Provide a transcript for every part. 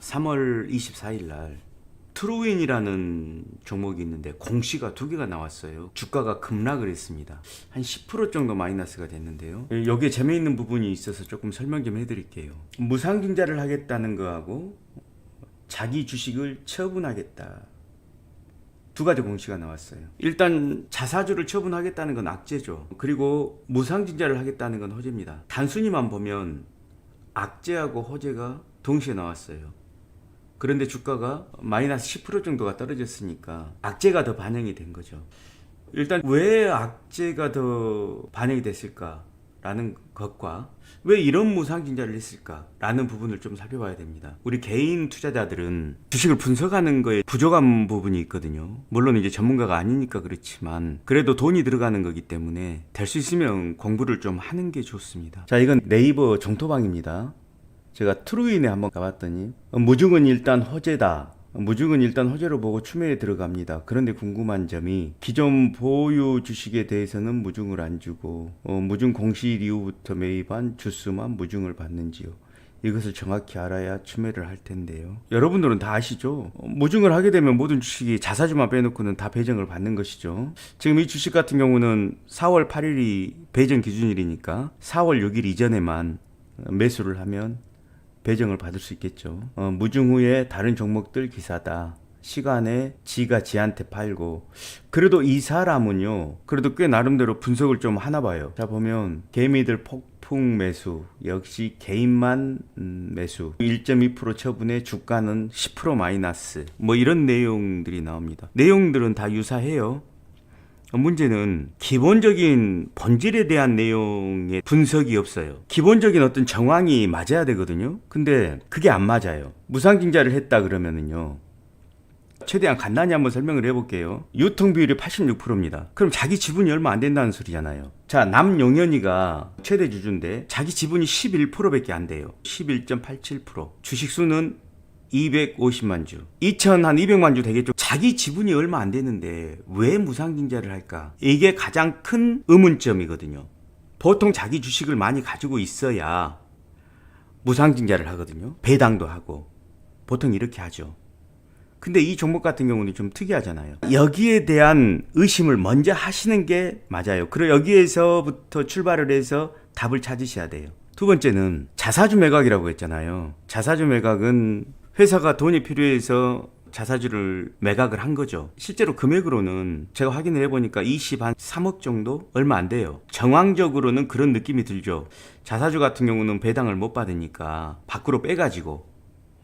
3월 24일 날 트루윈이라는 종목이 있는데 공시가 2개가 나왔어요. 주가가 급락을 했습니다. 한 10% 정도 마이너스가 됐는데요. 여기에 재미있는 부분이 있어서 조금 설명 좀 해드릴게요. 무상증자를 하겠다는 거하고 자기 주식을 처분하겠다, 2가지 공시가 나왔어요. 일단 자사주를 처분하겠다는 건 악재죠. 그리고 무상증자를 하겠다는 건 호재입니다. 단순히만 보면 악재하고 호재가 동시에 나왔어요. 그런데 주가가 마이너스 10% 정도가 떨어졌으니까 악재가 더 반영이 된 거죠. 일단 왜 악재가 더 반영이 됐을까라는 것과 왜 이런 무상증자를 했을까라는 부분을 좀 살펴봐야 됩니다. 우리 개인 투자자들은 주식을 분석하는 거에 부족한 부분이 있거든요. 물론 이제 전문가가 아니니까 그렇지만 그래도 돈이 들어가는 거기 때문에 될 수 있으면 공부를 좀 하는 게 좋습니다. 자, 이건 네이버 정토방입니다. 제가 트루윈에 한번 가봤더니 무중은 일단 호재다, 무중은 일단 호재로 보고 추매에 들어갑니다. 그런데 궁금한 점이 기존 보유 주식에 대해서는 무중을 안 주고 무중 공시일 이후부터 매입한 주수만 무중을 받는지요. 이것을 정확히 알아야 추매를 할 텐데요. 여러분들은 다 아시죠? 무중을 하게 되면 모든 주식이 자사주만 빼놓고는 다 배정을 받는 것이죠. 지금 이 주식 같은 경우는 4월 8일이 배정 기준일이니까 4월 6일 이전에만 매수를 하면 배정을 받을 수 있겠죠. 무중 후에 다른 종목들 기사다, 시간에 지가 지한테 팔고. 그래도 이 사람은요, 그래도 꽤 나름대로 분석을 좀 하나 봐요. 자, 보면 개미들 폭풍 매수, 역시 개인만 매수, 1.2% 처분에 주가는 10% 마이너스, 뭐 이런 내용들이 나옵니다. 내용들은 다 유사해요. 문제는 기본적인 본질에 대한 내용의 분석이 없어요. 기본적인 어떤 정황이 맞아야 되거든요. 근데 그게 안 맞아요. 무상증자를 했다 그러면은요, 최대한 간단히 한번 설명을 해볼게요. 유통 비율이 86%입니다. 그럼 자기 지분이 얼마 안 된다는 소리잖아요. 자, 남용현이가 최대 주주인데 자기 지분이 11%밖에 안 돼요. 11.87%. 주식 수는 250만 주. 2,200만 주 되겠죠. 자기 지분이 얼마 안 되는데 왜 무상증자를 할까? 이게 가장 큰 의문점이거든요. 보통 자기 주식을 많이 가지고 있어야 무상증자를 하거든요. 배당도 하고. 보통 이렇게 하죠. 근데 이 종목 같은 경우는 좀 특이하잖아요. 여기에 대한 의심을 먼저 하시는 게 맞아요. 그리고 여기에서부터 출발을 해서 답을 찾으셔야 돼요. 두 번째는 자사주 매각이라고 했잖아요. 자사주 매각은 회사가 돈이 필요해서 자사주를 매각을 한 거죠. 실제로 금액으로는 제가 확인을 해보니까 23억 정도? 얼마 안 돼요. 정황적으로는 그런 느낌이 들죠. 자사주 같은 경우는 배당을 못 받으니까 밖으로 빼가지고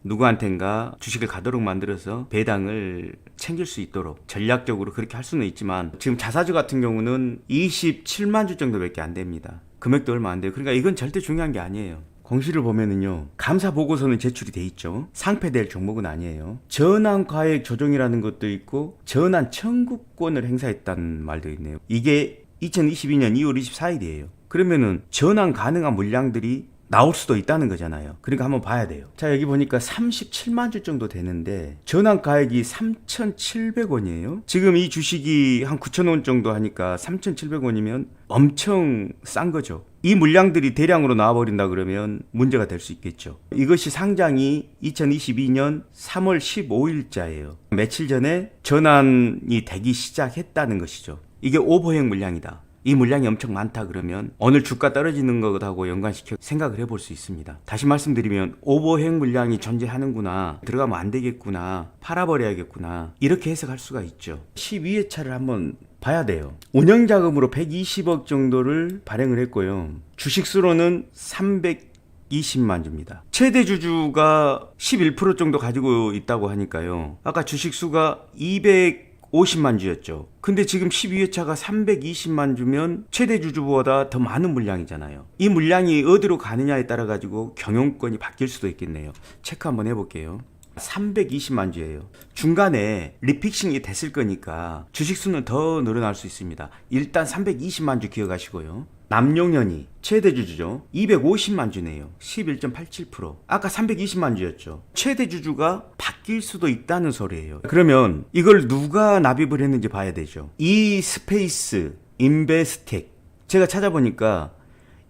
누구한텐가 주식을 가도록 만들어서 배당을 챙길 수 있도록 전략적으로 그렇게 할 수는 있지만, 지금 자사주 같은 경우는 27만 주 정도밖에 안 됩니다. 금액도 얼마 안 돼요. 그러니까 이건 절대 중요한 게 아니에요. 공시를 보면은요, 감사 보고서는 제출이 돼 있죠. 상폐될 종목은 아니에요. 전환 과액 조정이라는 것도 있고 전환 청구권을 행사했다는 말도 있네요. 이게 2022년 2월 24일이에요. 그러면은 전환 가능한 물량들이 나올 수도 있다는 거잖아요. 그러니까 한번 봐야 돼요. 자, 여기 보니까 37만 주 정도 되는데 전환 가액이 3,700원이에요. 지금 이 주식이 한 9,000원 정도 하니까 3,700원이면 엄청 싼 거죠. 이 물량들이 대량으로 나와버린다 그러면 문제가 될 수 있겠죠. 이것이 상장이 2022년 3월 15일자예요. 며칠 전에 전환이 되기 시작했다는 것이죠. 이게 오버행 물량이다, 이 물량이 엄청 많다 그러면 오늘 주가 떨어지는 것하고 연관시켜 생각을 해볼 수 있습니다. 다시 말씀드리면 오버행 물량이 존재하는구나, 들어가면 안 되겠구나, 팔아버려야겠구나, 이렇게 해석할 수가 있죠. 12회차를 한번 봐야 돼요. 운영자금으로 120억 정도를 발행을 했고요. 주식수로는 320만 주입니다. 최대 주주가 11% 정도 가지고 있다고 하니까요. 아까 주식수가 250만 주였죠. 근데 지금 12회차가 320만 주면 최대 주주보다 더 많은 물량이잖아요. 이 물량이 어디로 가느냐에 따라 가지고 경영권이 바뀔 수도 있겠네요. 체크 한번 해볼게요. 320만 주예요. 중간에 리픽싱이 됐을 거니까 주식수는 더 늘어날 수 있습니다. 일단 320만 주 기억하시고요. 남용현이 최대 주주죠. 250만 주네요. 11.87%. 아까 320만 주였죠. 최대 주주가 바뀔 수도 있다는 소리예요. 그러면 이걸 누가 납입을 했는지 봐야 되죠. 이 스페이스 인베스텍, 제가 찾아보니까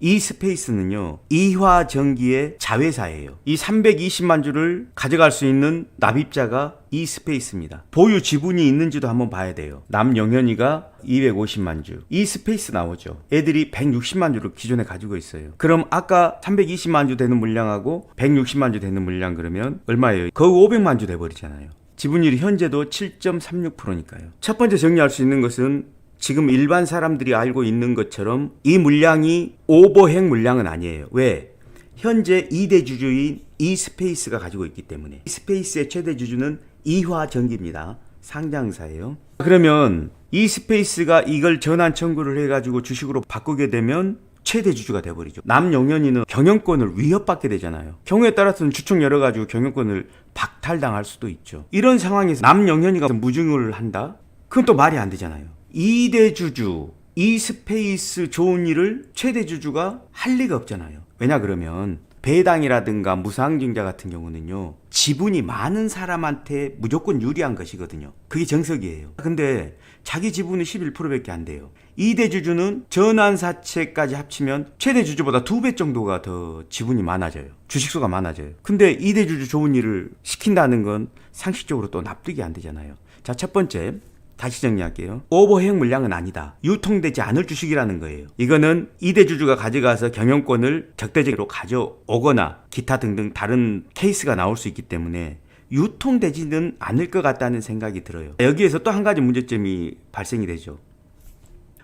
이 스페이스는요, 이화전기의 자회사예요. 이 320만 주를 가져갈 수 있는 납입자가 이 스페이스입니다. 보유 지분이 있는지도 한번 봐야 돼요. 남영현이가 250만 주. 이 스페이스 나오죠. 애들이 160만 주를 기존에 가지고 있어요. 그럼 아까 320만 주 되는 물량하고 160만 주 되는 물량 그러면 얼마예요? 거의 500만 주 돼버리잖아요. 지분율이 현재도 7.36%니까요. 첫 번째 정리할 수 있는 것은 지금 일반 사람들이 알고 있는 것처럼 이 물량이 오버행 물량은 아니에요. 왜? 현재 2대 주주인 이스페이스가 가지고 있기 때문에. 이스페이스의 최대 주주는 이화전기입니다. 상장사예요. 그러면 이스페이스가 이걸 전환 청구를 해가지고 주식으로 바꾸게 되면 최대 주주가 돼버리죠. 남영현이는 경영권을 위협받게 되잖아요. 경우에 따라서는 주총 열어가지고 경영권을 박탈당할 수도 있죠. 이런 상황에서 남영현이가 무증을 한다? 그건 또 말이 안 되잖아요. 2대 주주, 이스페이스 좋은 일을 최대 주주가 할 리가 없잖아요. 왜냐 그러면 배당이라든가 무상증자 같은 경우는요, 지분이 많은 사람한테 무조건 유리한 것이거든요. 그게 정석이에요. 근데 자기 지분이 11%밖에 안 돼요. 2대 주주는 전환사채까지 합치면 최대 주주보다 2배 정도가 더 지분이 많아져요. 주식수가 많아져요. 근데 2대 주주 좋은 일을 시킨다는 건 상식적으로 또 납득이 안 되잖아요. 자, 첫 번째. 다시 정리할게요. 오버행 물량은 아니다. 유통되지 않을 주식이라는 거예요. 이거는 2대 주주가 가져가서 경영권을 적대적으로 가져오거나 기타 등등 다른 케이스가 나올 수 있기 때문에 유통되지는 않을 것 같다는 생각이 들어요. 여기에서 또 한 가지 문제점이 발생이 되죠.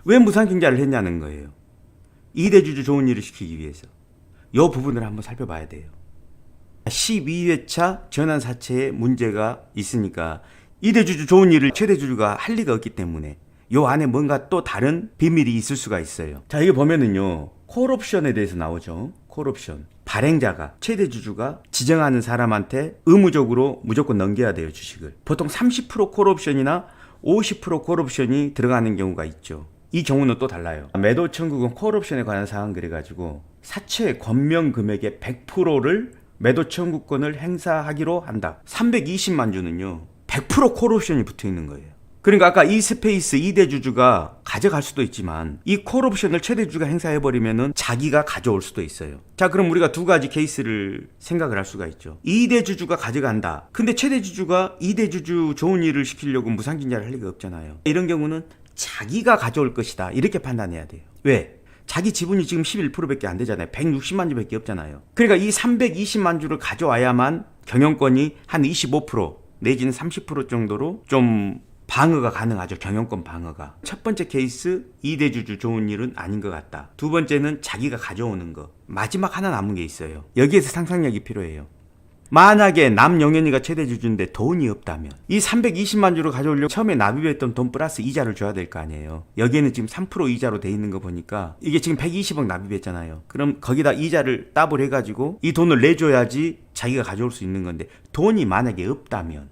왜 무상증자를 했냐는 거예요. 2대 주주 좋은 일을 시키기 위해서. 이 부분을 한번 살펴봐야 돼요. 12회차 전환사채에 문제가 있으니까 2대 주주 좋은 일을 최대 주주가 할 리가 없기 때문에 요 안에 뭔가 또 다른 비밀이 있을 수가 있어요. 자, 이거 보면은요, 콜옵션에 대해서 나오죠. 콜옵션. 발행자가, 최대 주주가 지정하는 사람한테 의무적으로 무조건 넘겨야 돼요, 주식을. 보통 30% 콜옵션이나 50% 콜옵션이 들어가는 경우가 있죠. 이 경우는 또 달라요. 매도 청구권 콜옵션에 관한 사항 그래가지고 사채 권명 금액의 100%를 매도 청구권을 행사하기로 한다. 320만 주는요, 100% 콜옵션이 붙어 있는 거예요. 그러니까 아까 이스페이스 2대 주주가 가져갈 수도 있지만 이 콜옵션을 최대 주주가 행사해버리면은 자기가 가져올 수도 있어요. 자, 그럼 우리가 두 가지 케이스를 생각을 할 수가 있죠. 2대 주주가 가져간다. 근데 최대 주주가 2대 주주 좋은 일을 시키려고 무상증자를 할 리가 없잖아요. 이런 경우는 자기가 가져올 것이다. 이렇게 판단해야 돼요. 왜? 자기 지분이 지금 11%밖에 안 되잖아요. 160만 주밖에 없잖아요. 그러니까 이 320만 주를 가져와야만 경영권이 한 25% 내지는 30% 정도로 좀 방어가 가능하죠. 경영권 방어가. 첫 번째 케이스 2대 주주 좋은 일은 아닌 것 같다. 두 번째는 자기가 가져오는 거. 마지막 하나 남은 게 있어요. 여기에서 상상력이 필요해요. 만약에 남영현이가 최대 주주인데 돈이 없다면 이 320만 주를 가져오려고 처음에 납입했던 돈 플러스 이자를 줘야 될 거 아니에요. 여기에는 지금 3% 이자로 돼 있는 거 보니까 이게 지금 120억 납입했잖아요. 그럼 거기다 이자를 더블 해가지고 이 돈을 내줘야지 자기가 가져올 수 있는 건데 돈이 만약에 없다면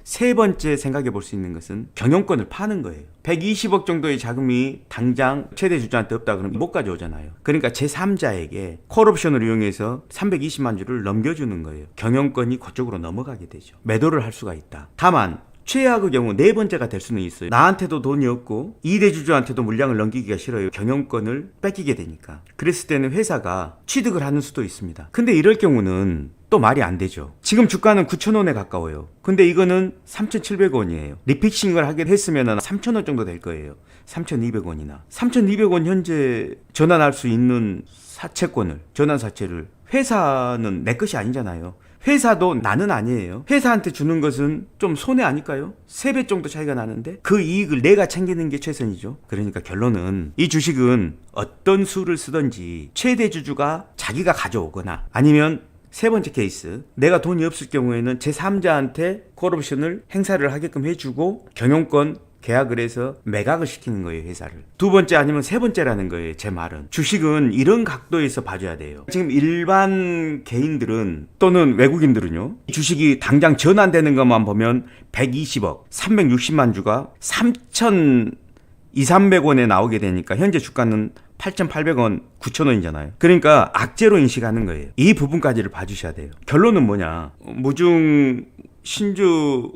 세 번째 생각해 볼 수 있는 것은 경영권을 파는 거예요. 120억 정도의 자금이 당장 최대 주주한테 없다 그러면 못 가져오잖아요. 그러니까 제3자에게 콜옵션을 이용해서 320만 주를 넘겨주는 거예요. 경영권이 그쪽으로 넘어가게 되죠. 매도를 할 수가 있다. 다만 최악의 경우 네 번째가 될 수는 있어요. 나한테도 돈이 없고 2대 주주한테도 물량을 넘기기가 싫어요. 경영권을 뺏기게 되니까. 그랬을 때는 회사가 취득을 하는 수도 있습니다. 근데 이럴 경우는 또 말이 안 되죠. 지금 주가는 9,000원에 가까워요. 근데 이거는 3,700원이에요. 리픽싱을 하게 했으면 3,000원 정도 될 거예요. 3,200원이나. 3,200원 현재 전환할 수 있는 사채권을, 전환사채를 회사는 내 것이 아니잖아요. 회사도 나는 아니에요. 회사한테 주는 것은 좀 손해 아닐까요? 3배 정도 차이가 나는데 그 이익을 내가 챙기는 게 최선이죠. 그러니까 결론은 이 주식은 어떤 수를 쓰든지 최대 주주가 자기가 가져오거나 아니면 세 번째 케이스, 내가 돈이 없을 경우에는 제3자한테 콜옵션을 행사를 하게끔 해주고 경영권 계약을 해서 매각을 시키는 거예요, 회사를. 두 번째 아니면 세 번째라는 거예요, 제 말은. 주식은 이런 각도에서 봐줘야 돼요. 지금 일반 개인들은 또는 외국인들은요, 주식이 당장 전환되는 것만 보면 120억, 360만 주가 3,200-300원에 나오게 되니까 현재 주가는 8,800원, 9,000원이잖아요. 그러니까 악재로 인식하는 거예요. 이 부분까지를 봐주셔야 돼요. 결론은 뭐냐? 무중 신주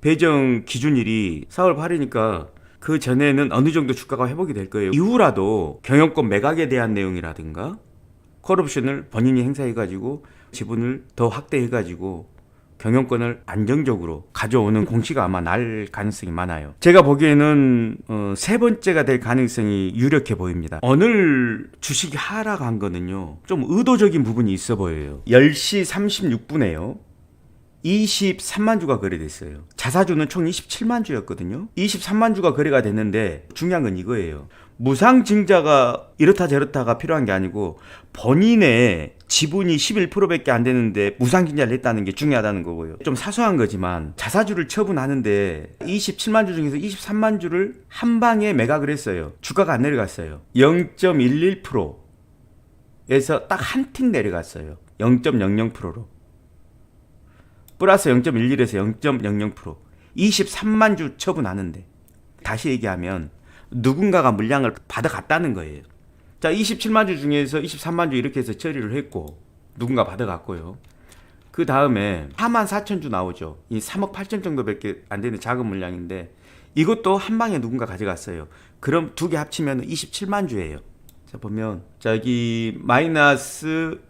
배정 기준일이 4월 8일이니까 그 전에는 어느 정도 주가가 회복이 될 거예요. 이후라도 경영권 매각에 대한 내용이라든가 콜옵션을 본인이 행사해가지고 지분을 더 확대해가지고 경영권을 안정적으로 가져오는 공시가 아마 날 가능성이 많아요. 제가 보기에는 세 번째가 될 가능성이 유력해 보입니다. 오늘 주식이 하락한 거는요, 좀 의도적인 부분이 있어 보여요. 10시 36분에요. 23만 주가 거래됐어요. 자사주는 총 27만 주였거든요. 23만 주가 거래가 됐는데 중요한 건 이거예요. 무상증자가 이렇다 저렇다가 필요한 게 아니고 본인의 지분이 11%밖에 안 되는데 무상증자를 했다는 게 중요하다는 거고요. 좀 사소한 거지만 자사주를 처분하는데 27만 주 중에서 23만 주를 한 방에 매각을 했어요. 주가가 안 내려갔어요. 0.11%에서 딱 한 틱 내려갔어요. 0.00%로. 플러스 0.11에서 0.00%. 23만 주 처분하는데. 다시 얘기하면 누군가가 물량을 받아갔다는 거예요. 자, 27만 주 중에서 23만 주 이렇게 해서 처리를 했고 누군가 받아갔고요. 그 다음에 4만 4천 주 나오죠. 이 3억 8천 정도밖에 안 되는 작은 물량인데 이것도 한 방에 누군가 가져갔어요. 그럼 두 개 합치면 27만 주예요. 자, 보면 자, 여기 마이너스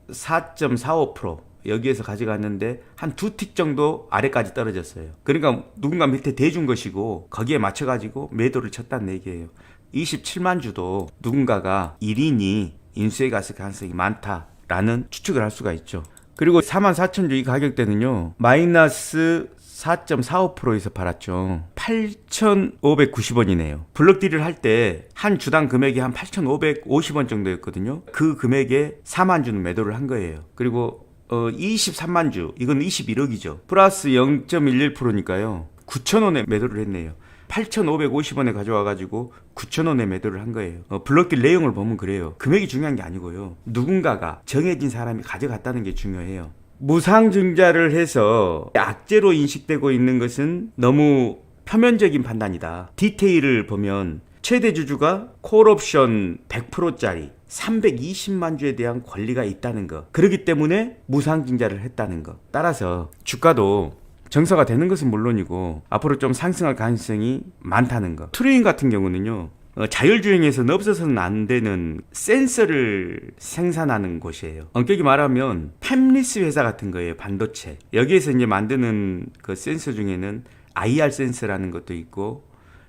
4.45%. 여기에서 가져갔는데 한 두 틱 정도 아래까지 떨어졌어요. 그러니까 누군가 밑에 대준 것이고 거기에 맞춰가지고 매도를 쳤다는 얘기예요. 27만 주도 누군가가 1인이 인수해 갔을 가능성이 많다라는 추측을 할 수가 있죠. 그리고 44,000주 이 가격대는요, 마이너스 4.45%에서 팔았죠. 8,590원이네요. 블록딜을 할 때 한 주당 금액이 한 8,550원 정도였거든요. 그 금액에 4만 주는 매도를 한 거예요. 그리고 23만 주, 이건 21억이죠. 플러스 0.11%니까요. 9,000원에 매도를 했네요. 8,550원에 가져와가지고 9,000원에 매도를 한 거예요. 블록딜 내용을 보면 그래요. 금액이 중요한 게 아니고요. 누군가가 정해진 사람이 가져갔다는 게 중요해요. 무상증자를 해서 악재로 인식되고 있는 것은 너무 표면적인 판단이다. 디테일을 보면 최대 주주가 콜옵션 100%짜리 320만 주에 대한 권리가 있다는 거. 그렇기 때문에 무상증자를 했다는 거. 따라서 주가도 정서가 되는 것은 물론이고 앞으로 좀 상승할 가능성이 많다는 거. 트루잉 같은 경우는요, 자율주행에서는 없어서는 안 되는 센서를 생산하는 곳이에요. 엄격히 말하면 팹리스 회사 같은 거예요. 반도체. 여기에서 이제 만드는 그 센서 중에는 IR 센서라는 것도 있고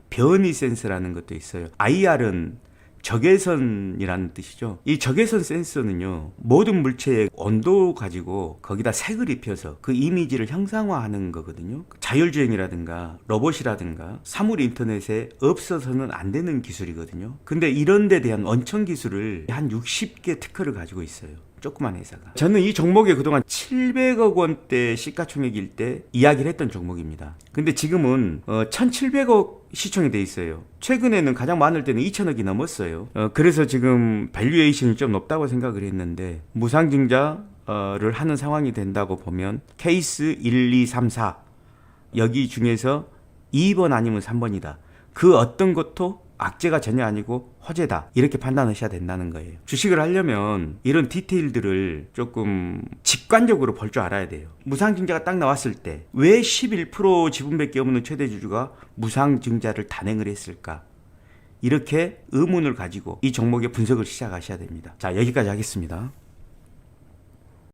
변이 센서라는 것도 있어요. IR은 적외선이라는 뜻이죠. 이 적외선 센서는요, 모든 물체의 온도 가지고 거기다 색을 입혀서 그 이미지를 형상화하는 거거든요. 자율주행이라든가 로봇이라든가 사물 인터넷에 없어서는 안 되는 기술이거든요. 근데 이런 데 대한 원천 기술을 한 60개 특허를 가지고 있어요. 조그만 회사가. 저는 이 종목에 그동안 700억 원대 시가총액일 때 이야기를 했던 종목입니다. 근데 지금은 1700억 시총이 돼 있어요. 최근에는 가장 많을 때는 2000억이 넘었어요. 그래서 지금 밸류에이션이 좀 높다고 생각을 했는데 무상증자를 하는 상황이 된다고 보면 케이스 1, 2, 3, 4 여기 중에서 2번 아니면 3번이다. 그 어떤 것도 악재가 전혀 아니고 호재다, 이렇게 판단하셔야 된다는 거예요. 주식을 하려면 이런 디테일들을 조금 직관적으로 볼 줄 알아야 돼요. 무상증자가 딱 나왔을 때 왜 11% 지분밖에 없는 최대주주가 무상증자를 단행을 했을까, 이렇게 의문을 가지고 이 종목의 분석을 시작하셔야 됩니다. 자, 여기까지 하겠습니다.